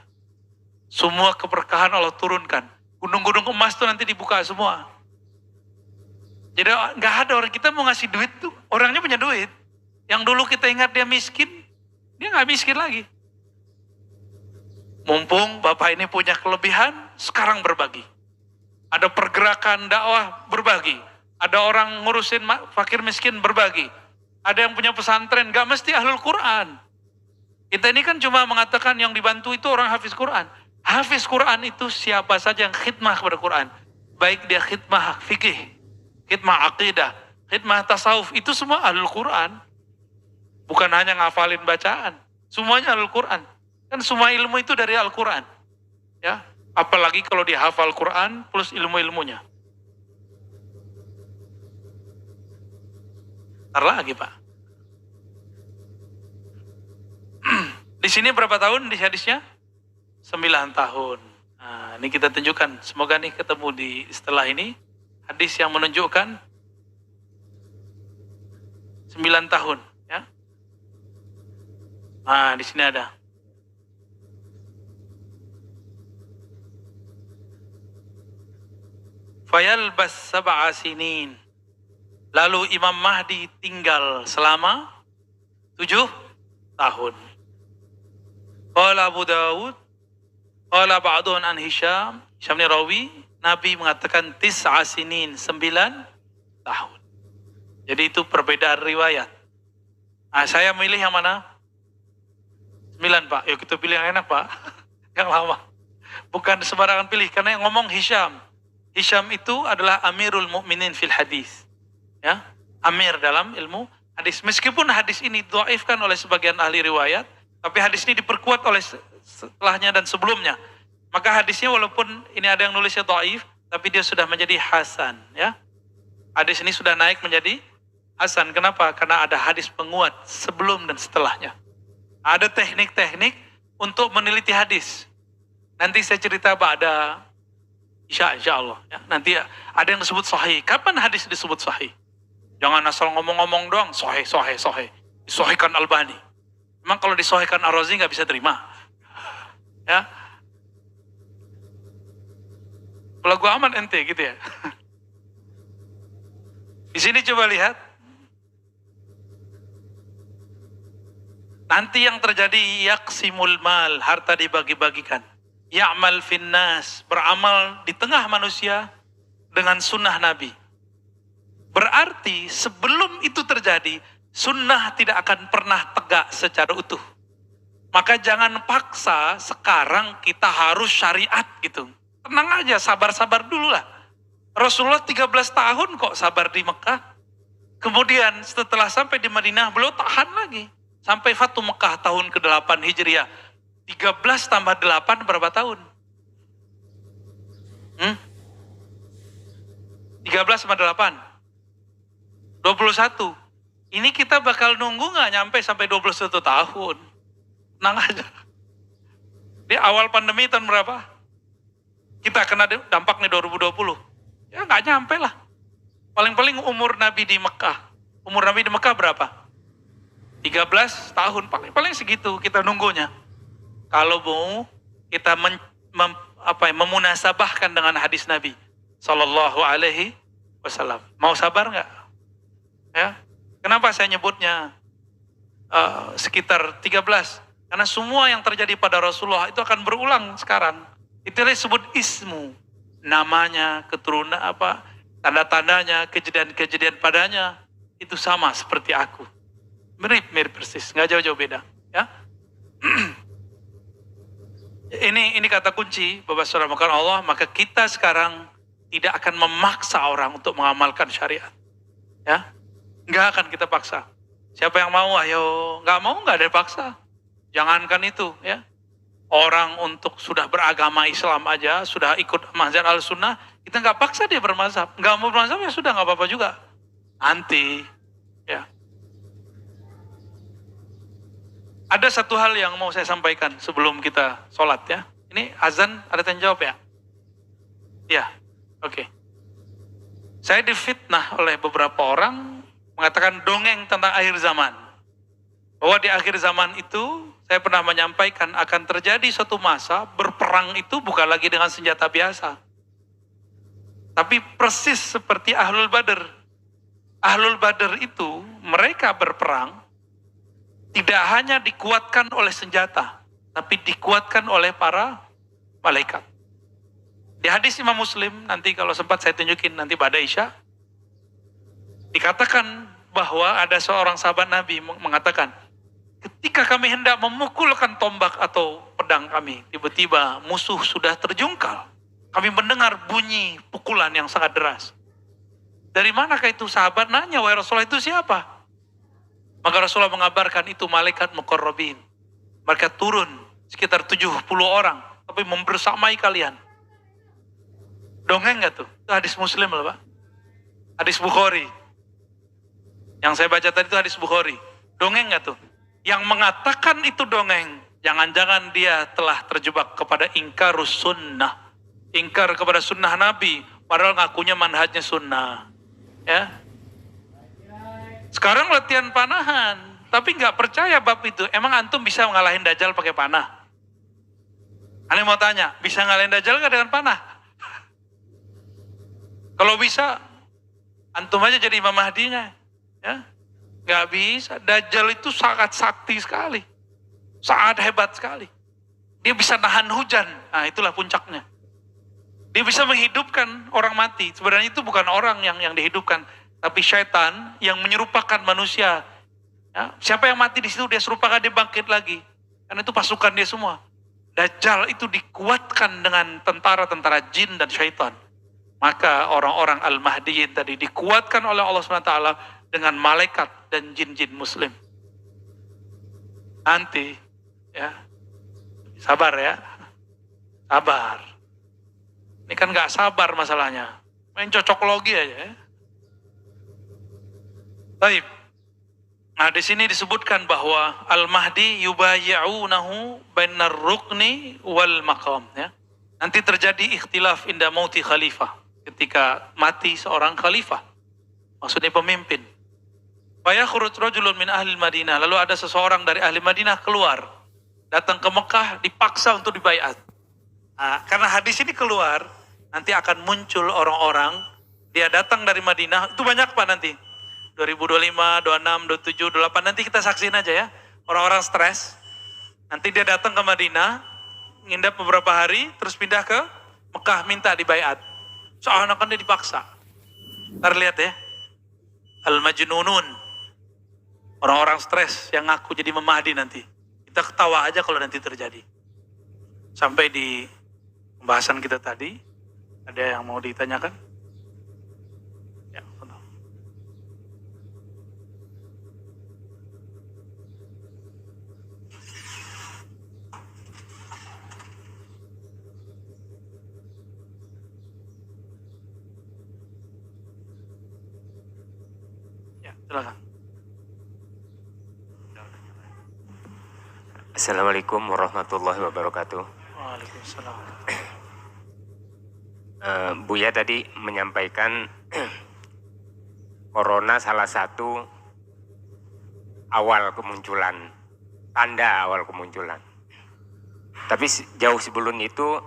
semua keberkahan Allah turunkan. Gunung-gunung emas tuh nanti dibuka semua. Jadi nggak ada orang, kita mau ngasih duit tuh, orangnya punya duit. Yang dulu kita ingat dia miskin, dia nggak miskin lagi. Mumpung Bapak ini punya kelebihan, sekarang berbagi. Ada pergerakan dakwah, berbagi. Ada orang ngurusin fakir miskin, berbagi. Ada yang punya pesantren, gak mesti ahlul Quran. Kita ini kan cuma mengatakan yang dibantu itu orang hafiz Quran. Hafiz Quran itu siapa saja yang khidmah kepada Quran. Baik dia khidmah fikih, khidmah aqidah, khidmah tasawuf, itu semua ahlul Quran. Bukan hanya ngafalin bacaan, semuanya ahlul Quran. Kan semua ilmu itu dari Al-Quran. Ya, apalagi kalau dia hafal Quran plus ilmu-ilmunya. Ntar lagi, Pak. Di sini berapa tahun di hadisnya? 9 tahun. Nah, ini kita tunjukkan. Semoga nih ketemu di setelah ini hadis yang menunjukkan 9 tahun. Ya. Nah, di sini ada. Fayalbas sab'a sinin. Lalu Imam Mahdi tinggal selama 7 tahun. Qala Abu Dawud, qala ba'duhun an Hisham ni rawi, Nabi mengatakan 9 sinin, 9 tahun. Jadi itu perbedaan riwayat. Nah, saya milih yang mana? 9, Pak. Yuk kita pilih yang enak, Pak. Yang lama. Bukan sembarangan pilih, karena yang ngomong Hisham. Hisham itu adalah Amirul Mukminin fil hadis. Ya, amir dalam ilmu hadis. Meskipun hadis ini dhaifkan oleh sebagian ahli riwayat, tapi hadis ini diperkuat oleh setelahnya dan sebelumnya. Maka hadisnya walaupun ini ada yang nulisnya dhaif, tapi dia sudah menjadi hasan. Ya, hadis ini sudah naik menjadi hasan. Kenapa? Karena ada hadis penguat sebelum dan setelahnya. Ada teknik-teknik untuk meneliti hadis. Nanti saya cerita pada insya Allah. Ya. Nanti ada yang disebut sahih. Kapan hadis disebut sahih? Jangan asal ngomong-ngomong doang, sahih. Disahihkan Albani. Memang kalau disahihkan Ar-Razi nggak bisa terima. Ya, lagu aman ente gitu ya. Di sini coba lihat. Nanti yang terjadi yaksimul mal, harta dibagi-bagikan. Ya'mal finnas, beramal di tengah manusia dengan sunnah Nabi. Berarti sebelum itu terjadi, sunnah tidak akan pernah tegak secara utuh. Maka jangan paksa sekarang kita harus syariat gitu. Tenang aja, sabar-sabar dulu lah. Rasulullah 13 tahun kok sabar di Mekah. Kemudian setelah sampai di Madinah, beliau tahan lagi. Sampai Fatu Mekah tahun ke-8 Hijriah. 13 tambah 8 berapa tahun? 13 sama 8? 21. Ini kita bakal nunggu gak nyampe sampai 21 tahun? Tenang aja. Di awal pandemi tahun berapa? Kita kena dampak nih 2020. Ya gak nyampe lah. Paling-paling umur Nabi di Mekah. Umur Nabi di Mekah berapa? 13 tahun, paling segitu kita nunggunya. Kalau mau kita memunasabahkan dengan hadis Nabi Sallallahu Alaihi Wasallam. Mau sabar nggak? Ya, kenapa saya nyebutnya sekitar 13? Karena semua yang terjadi pada Rasulullah itu akan berulang sekarang. Itu disebut ismu, namanya, keturunan tanda-tandanya, kejadian-kejadian padanya itu sama seperti aku. Mirip persis, nggak jauh-jauh beda, ya. Ini kata kunci, Bapak Saudara makan Allah, maka kita sekarang tidak akan memaksa orang untuk mengamalkan syariat, ya. Nggak akan kita paksa. Siapa yang mau, ayo. Nggak mau, nggak ada paksa. Jangankan itu, ya. Orang untuk sudah beragama Islam aja, sudah ikut mazhab al-sunnah, kita nggak paksa dia bermazhab. Nggak mau bermazhab ya sudah, nggak apa-apa juga. Nanti, ya. Ada satu hal yang mau saya sampaikan sebelum kita sholat, ya. Ini azan, ada yang jawab ya? Ya, oke. Saya difitnah oleh beberapa orang mengatakan dongeng tentang akhir zaman. Bahwa di akhir zaman itu, saya pernah menyampaikan akan terjadi suatu masa berperang itu bukan lagi dengan senjata biasa. Tapi persis seperti Ahlul Badr. Ahlul Badr itu mereka berperang tidak hanya dikuatkan oleh senjata, tapi dikuatkan oleh para malaikat. Di hadis Imam Muslim, nanti kalau sempat saya tunjukin nanti pada Isya, dikatakan bahwa ada seorang sahabat Nabi mengatakan, ketika kami hendak memukulkan tombak atau pedang kami, tiba-tiba musuh sudah terjungkal. Kami mendengar bunyi pukulan yang sangat deras. Dari manakah itu? Sahabat nanya, wahai Rasulullah, itu siapa? Maka Rasulullah mengabarkan itu malaikat muqarrabin. Mereka turun sekitar 70 orang, tapi membersamai kalian. Dongeng gak tuh? Itu hadis Muslim loh Pak. Hadis Bukhari. Yang saya baca tadi itu hadis Bukhari. Dongeng gak tuh? Yang mengatakan itu dongeng, jangan-jangan dia telah terjebak kepada ingkarus sunnah. Ingkar kepada sunnah Nabi, padahal ngakunya manhajnya sunnah. Ya. Sekarang latihan panahan, tapi nggak percaya bab itu. Emang antum bisa ngalahin Dajjal pakai panah? Aneh mau tanya, bisa ngalahin Dajjal nggak dengan panah? Kalau bisa, antum aja jadi Imam Mahdinya, ya? Nggak bisa. Dajjal itu sangat sakti sekali, sangat hebat sekali. Dia bisa nahan hujan, nah itulah puncaknya. Dia bisa menghidupkan orang mati. Sebenarnya itu bukan orang yang dihidupkan, tapi syaitan yang menyerupakan manusia. Ya, siapa yang mati di situ dia serupakan, dia bangkit lagi. Karena itu pasukan dia semua. Dajjal itu dikuatkan dengan tentara-tentara jin dan syaitan. Maka orang-orang Al-Mahdiyin tadi dikuatkan oleh Allah SWT dengan malaikat dan jin-jin muslim. Nanti, ya, sabar ya. Sabar. Ini kan gak sabar masalahnya. Main cocok logi aja ya. Baik. Nah, di sini disebutkan bahwa Al-Mahdi yubayyi'unahu bainar rukni wal maqam, ya. Nanti terjadi ikhtilaf inda mauti khalifah, ketika mati seorang khalifah. Maksudnya pemimpin. Fa yakhruj rajulun min ahli Madinah, lalu ada seseorang dari ahli Madinah keluar datang ke Mekah dipaksa untuk dibaiat. Nah, karena hadis ini keluar, nanti akan muncul orang-orang, dia datang dari Madinah, itu banyak Pak nanti. 2025, 26, 27, 28, nanti kita saksiin aja ya. Orang-orang stres, nanti dia datang ke Madinah, ngindap beberapa hari, terus pindah ke Mekah minta dibaiat. Soalnya kan dia dipaksa. Ntar lihat ya, Al-Majnunun, orang-orang stres yang ngaku jadi memahdi nanti. Kita ketawa aja kalau nanti terjadi. Sampai di pembahasan kita tadi, ada yang mau ditanyakan? Ya, ya, silakan. Assalamualaikum warahmatullahi wabarakatuh. Waalaikumsalam. Buya tadi menyampaikan corona salah satu awal kemunculan, tanda awal kemunculan. Tapi jauh sebelum itu,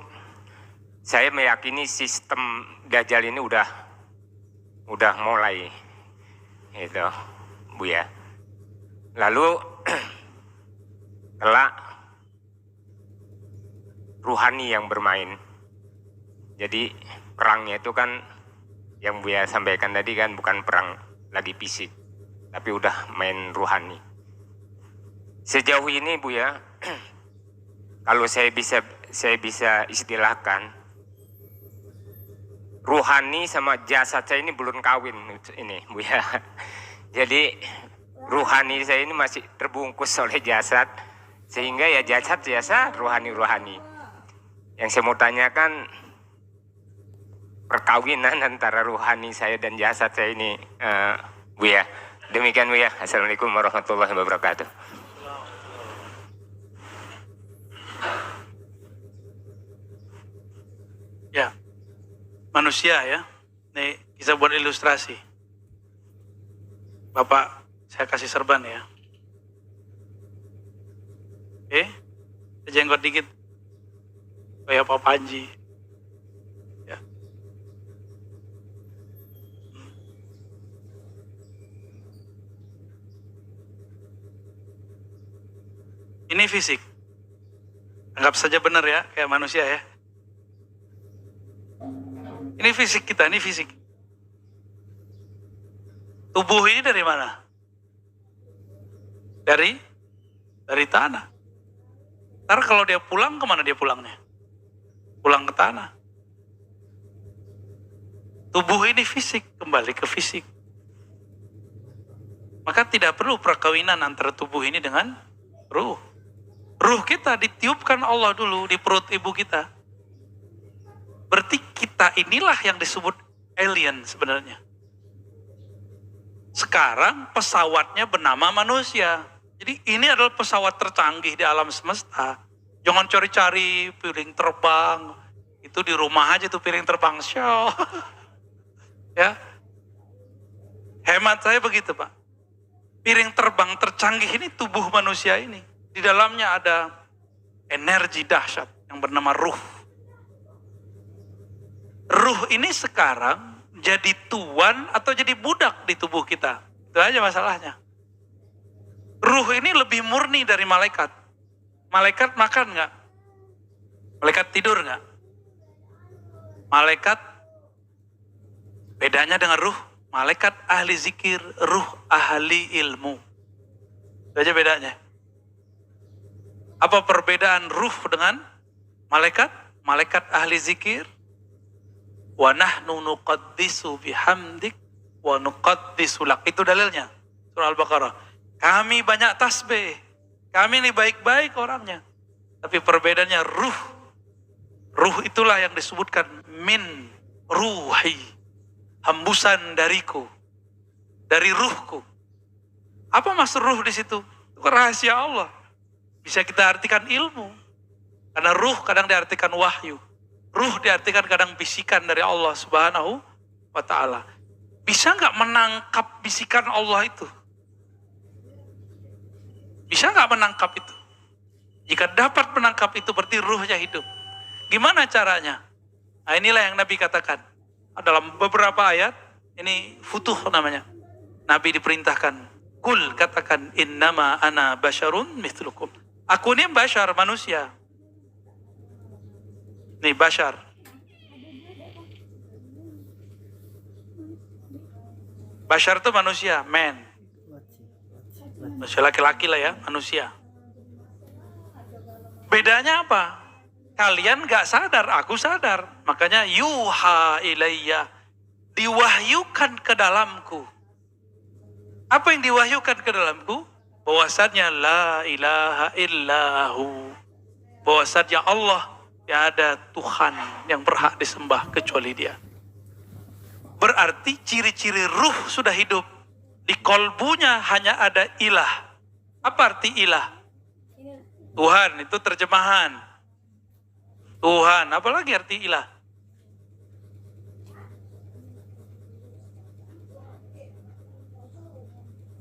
saya meyakini sistem Dajjal ini udah mulai, itu Buya. Lalu kelak ruhani yang bermain. Jadi perangnya itu kan yang Buya sampaikan tadi kan bukan perang lagi fisik, tapi udah main ruhani. Sejauh ini Buya, kalau saya bisa istilahkan, ruhani sama jasad saya ini belum kawin ini Buya. Jadi ruhani saya ini masih terbungkus oleh jasad, sehingga ya jasad, ruhani. Yang saya mau tanyakan, perkawinan antara ruhani saya dan jasad saya ini, Buya. Demikian Buya. Assalamualaikum warahmatullahi wabarakatuh. Ya, manusia ya. Nih bisa buat ilustrasi. Bapak, saya kasih serban ya. Oke, jenggot dikit. Kayak Pak Panji. Ya. Ini fisik. Anggap saja benar ya, kayak manusia ya. Ini fisik kita, ini fisik. Tubuh ini dari mana? Dari tanah. Ntar kalau dia pulang, kemana dia pulangnya? Pulang ke tanah. Tubuh ini fisik, kembali ke fisik. Maka tidak perlu perkawinan antara tubuh ini dengan ruh. Ruh kita ditiupkan Allah dulu di perut ibu kita. Berarti kita inilah yang disebut alien sebenarnya. Sekarang pesawatnya bernama manusia. Jadi ini adalah pesawat tercanggih di alam semesta. Jangan cari-cari piring terbang. Itu di rumah aja tuh piring terbang. Show. Ya. Hemat saya begitu Pak. Piring terbang tercanggih ini tubuh manusia ini. Di dalamnya ada energi dahsyat yang bernama ruh. Ruh ini sekarang jadi tuan atau jadi budak di tubuh kita. Itu aja masalahnya. Ruh ini lebih murni dari malaikat. Malaikat makan nggak? Malaikat tidur nggak? Malaikat bedanya dengan ruh. Malaikat ahli zikir, ruh ahli ilmu. Itu aja bedanya. Apa perbedaan ruh dengan malaikat? Malaikat ahli zikir. Wa nahnu nuqaddisu bihamdik wa nuqaddisu lak. Itu dalilnya. Surah Al-Baqarah. Kami banyak tasbih. Kami ini baik-baik orangnya. Tapi perbedaannya ruh. Ruh itulah yang disebutkan min ruhi. Hembusan dariku. Dari ruhku. Apa maksud ruh di situ? Itu rahasia Allah. Bisa kita artikan ilmu. Karena ruh kadang diartikan wahyu. Ruh diartikan kadang bisikan dari Allah Subhanahu wa ta'ala. Bisa nggak menangkap bisikan Allah itu? Bisa nggak menangkap itu? Jika dapat menangkap itu berarti ruhnya hidup. Gimana caranya? Nah, inilah yang Nabi katakan. Dalam beberapa ayat, ini futuh namanya. Nabi diperintahkan, kul, katakan, innama ana basyarun mithlukum. Aku ini basyar, manusia. Nih, basyar. Basyar itu manusia, man. Manusia laki-laki lah ya, manusia. Bedanya apa? Kalian gak sadar, aku sadar. Makanya yuha ilayya, diwahyukan ke dalamku. Apa yang diwahyukan ke dalamku? Bahwasannya la ilaha illahu. Bahwasannya Allah, tiada Tuhan yang berhak disembah kecuali Dia. Berarti ciri-ciri ruh sudah hidup. Di kolbunya hanya ada ilah. Apa arti ilah? Tuhan, itu terjemahan. Tuhan, apalagi arti ilah?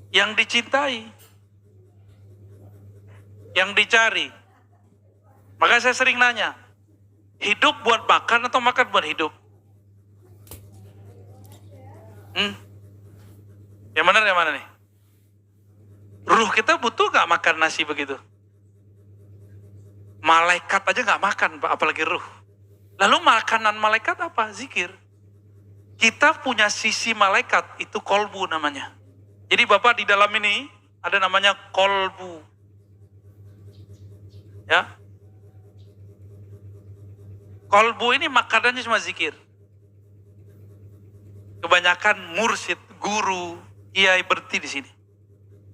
Yang dicintai. Yang dicari. Maka saya sering nanya, hidup buat makan atau makan buat hidup? Yang mana nih? Ruh kita butuh gak makan nasi begitu? Malaikat aja gak makan, Pak, apalagi ruh. Lalu makanan malaikat apa? Zikir. Kita punya sisi malaikat, itu kolbu namanya. Jadi Bapak di dalam ini ada namanya kolbu. Ya. Kolbu ini makanannya cuma zikir. Kebanyakan mursyid, guru, kiai berhenti di sini.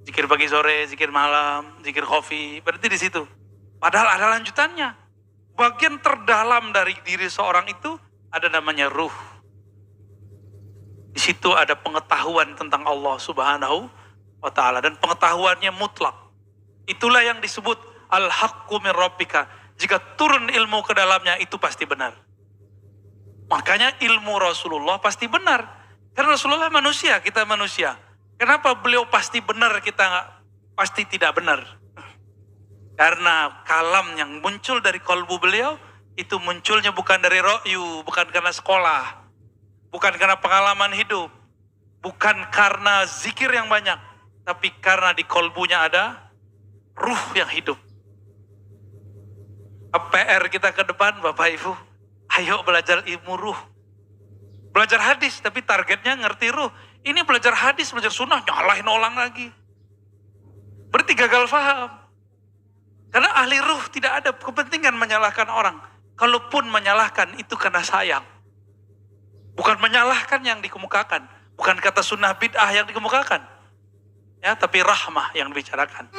Zikir pagi sore, zikir malam, zikir kopi, berhenti di situ. Padahal ada lanjutannya. Bagian terdalam dari diri seorang itu ada namanya ruh. Di situ ada pengetahuan tentang Allah Subhanahu wa Ta'ala, dan pengetahuannya mutlak. Itulah yang disebut al-haqqu min rabbika. Jika turun ilmu ke dalamnya itu pasti benar. Makanya ilmu Rasulullah pasti benar. Karena Rasulullah manusia, kita manusia. Kenapa beliau pasti benar, kita pasti tidak benar? Karena kalam yang muncul dari kolbu beliau, itu munculnya bukan dari ro'yu, bukan karena sekolah, bukan karena pengalaman hidup, bukan karena zikir yang banyak, tapi karena di kolbunya ada ruh yang hidup. PR kita ke depan, Bapak Ibu, ayo belajar ilmu ruh. Belajar hadis, tapi targetnya ngerti ruh. Ini belajar hadis, belajar sunnah, nyalahin orang lagi. Berarti gagal faham. Karena ahli ruh tidak ada kepentingan menyalahkan orang. Kalaupun menyalahkan, itu karena sayang. Bukan menyalahkan yang dikemukakan. Bukan kata sunnah bid'ah yang dikemukakan. Ya, tapi rahmah yang dibicarakan.